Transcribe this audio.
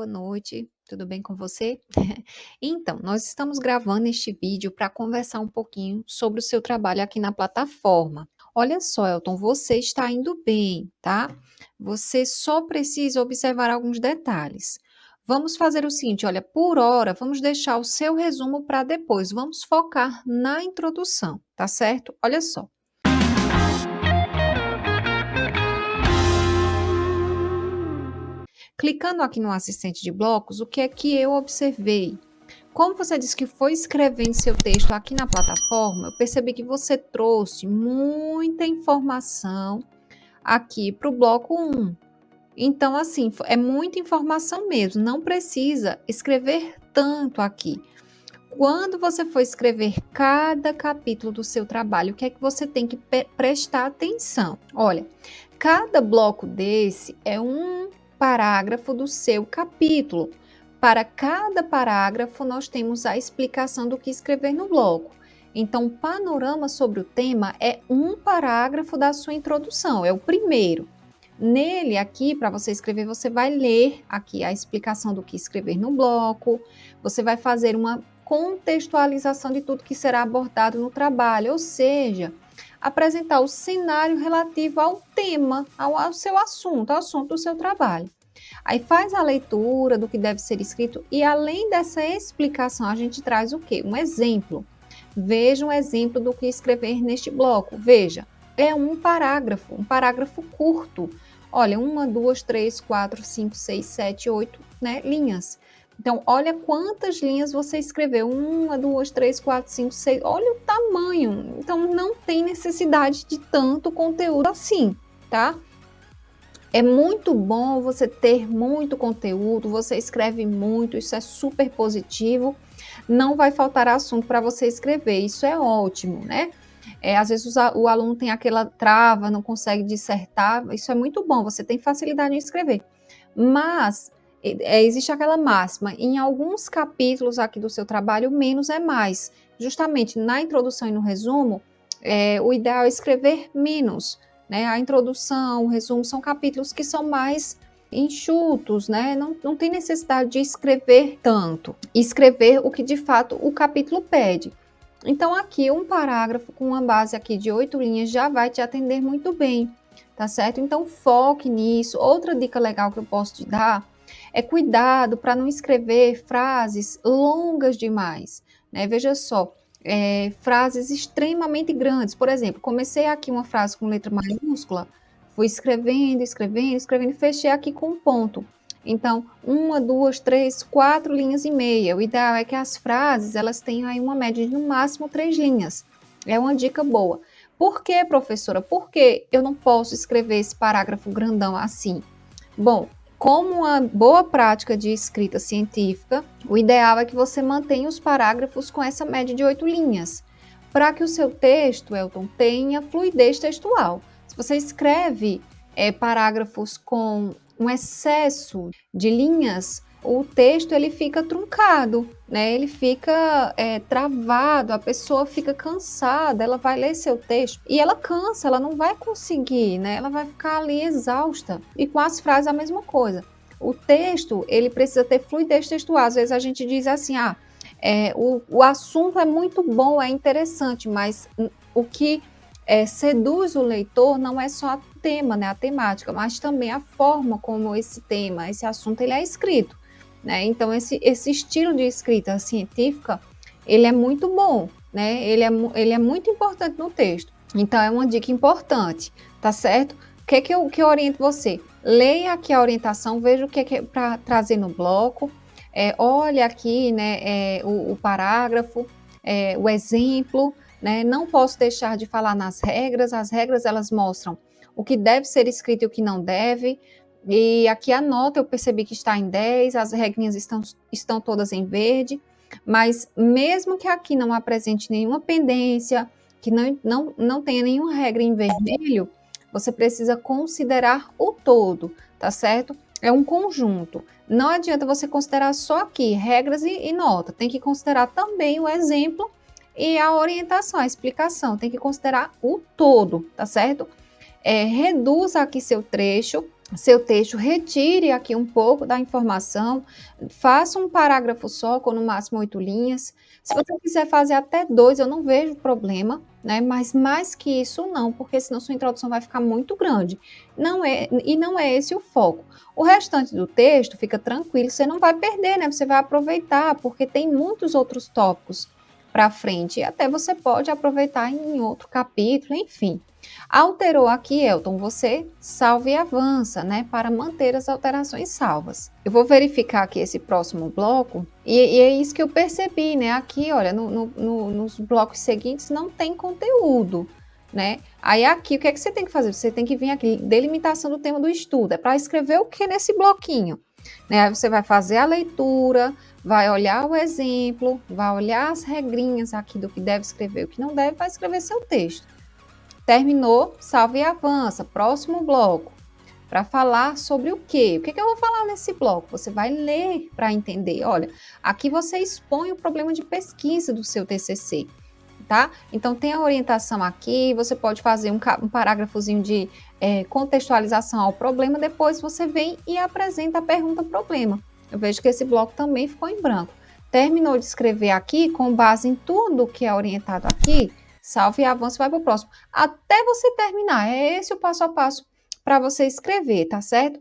boa noite, tudo bem com você? Então, nós estamos gravando este vídeo para conversar um pouquinho sobre o seu trabalho aqui na plataforma. Olha só, Elton, você está indo bem, tá? Você só precisa observar alguns detalhes. Vamos fazer o seguinte, olha, por hora, vamos deixar o seu resumo para depois. Vamos focar na introdução, tá certo? Olha só. Clicando aqui no assistente de blocos, o que é que eu observei? Como você disse que foi escrevendo seu texto aqui na plataforma, eu percebi que você trouxe muita informação aqui para o bloco 1. Então, assim, é muita informação mesmo, não precisa escrever tanto aqui. Quando você for escrever cada capítulo do seu trabalho, o que é que você tem que prestar atenção? Olha, cada bloco desse é um parágrafo do seu capítulo. Para cada parágrafo, nós temos a explicação do que escrever no bloco. Então, o panorama sobre o tema é um parágrafo da sua introdução, é o primeiro. Nele, aqui, para você escrever, você vai ler aqui a explicação do que escrever no bloco, você vai fazer uma contextualização de tudo que será abordado no trabalho, ou seja, apresentar o cenário relativo ao tema, ao seu assunto, ao assunto do seu trabalho. Aí faz a leitura do que deve ser escrito e além dessa explicação, a gente traz o quê? Um exemplo. Veja um exemplo do que escrever neste bloco. Veja, é um parágrafo curto. Olha, 1, 2, 3, 4, 5, 6, 7, 8, né, linhas. Então, olha quantas linhas você escreveu. 1, 2, 3, 4, 5, 6. Olha o tamanho. Então, não tem necessidade de tanto conteúdo assim, tá? É muito bom você ter muito conteúdo, você escreve muito, isso é super positivo. Não vai faltar assunto para você escrever, isso é ótimo, né? Às vezes o aluno tem aquela trava, não consegue dissertar, isso é muito bom, você tem facilidade em escrever. Mas existe aquela máxima, em alguns capítulos aqui do seu trabalho, menos é mais. Justamente na introdução e no resumo, o ideal é escrever menos, né? A introdução, o resumo são capítulos que são mais enxutos, né? Não tem necessidade de escrever tanto. Escrever o que de fato o capítulo pede. Então, aqui um parágrafo com uma base aqui de 8 linhas já vai te atender muito bem, tá certo? Então, foque nisso. Outra dica legal que eu posso te dar é cuidado para não escrever frases longas demais, né? Veja só, frases extremamente grandes. Por exemplo, comecei aqui uma frase com letra maiúscula, fui escrevendo, escrevendo, escrevendo e fechei aqui com um ponto. Então, 1, 2, 3, 4 linhas e meia. O ideal é que as frases elas tenham aí uma média de no máximo 3 linhas. É uma dica boa. Por que, professora? Por que eu não posso escrever esse parágrafo grandão assim? Bom, como uma boa prática de escrita científica, o ideal é que você mantenha os parágrafos com essa média de 8 linhas, para que o seu texto, Elton, tenha fluidez textual. Se você escreve parágrafos com um excesso de linhas, o texto ele fica truncado, né? Ele fica travado, a pessoa fica cansada, ela vai ler seu texto e ela cansa, ela não vai conseguir, né? Ela vai ficar ali exausta. E com as frases a mesma coisa. O texto, ele precisa ter fluidez textual. Às vezes a gente diz assim, o assunto é muito bom, é interessante, mas o que seduz o leitor não é só o tema, né, a temática, mas também a forma como esse tema, esse assunto, ele é escrito, né? Então, esse estilo de escrita científica, ele é muito bom, né? Ele é muito importante no texto. Então, é uma dica importante, tá certo? O que eu oriento você? Leia aqui a orientação, veja o que é para trazer no bloco, olha aqui, né, o parágrafo, o exemplo, né? Não posso deixar de falar nas regras. As regras elas mostram o que deve ser escrito e o que não deve. E aqui a nota eu percebi que está em 10, as regrinhas estão todas em verde, mas mesmo que aqui não apresente nenhuma pendência, que não tenha nenhuma regra em vermelho, você precisa considerar o todo, tá certo? É um conjunto. Não adianta você considerar só aqui regras e nota, tem que considerar também o exemplo e a orientação, a explicação, tem que considerar o todo, tá certo? Reduza aqui seu trecho, seu texto, retire aqui um pouco da informação, faça um parágrafo só, com no máximo 8 linhas. Se você quiser fazer até 2, eu não vejo problema, né? Mas mais que isso, não, porque senão sua introdução vai ficar muito grande. Não é esse o foco. O restante do texto, fica tranquilo, você não vai perder, né? Você vai aproveitar, porque tem muitos outros tópicos para frente. E até você pode aproveitar em outro capítulo, enfim. Alterou aqui, Elton, você salva e avança, né, para manter as alterações salvas. Eu vou verificar aqui esse próximo bloco, e é isso que eu percebi, né, aqui, olha, nos blocos seguintes não tem conteúdo, né, aí aqui, o que é que você tem que fazer? Você tem que vir aqui, delimitação do tema do estudo, é para escrever o que nesse bloquinho? Né, aí você vai fazer a leitura, vai olhar o exemplo, vai olhar as regrinhas aqui do que deve escrever, o que não deve, vai escrever seu texto. Terminou, salva e avança. Próximo bloco. Para falar sobre o quê? O que, que eu vou falar nesse bloco? Você vai ler para entender. Olha, aqui você expõe o problema de pesquisa do seu TCC, tá? Então, tem a orientação aqui, você pode fazer um parágrafozinho de contextualização ao problema, depois você vem e apresenta a pergunta-problema. Eu vejo que esse bloco também ficou em branco. Terminou de escrever aqui, com base em tudo que é orientado aqui, salve e avança e vai para o próximo. Até você terminar. É esse o passo a passo para você escrever, tá certo?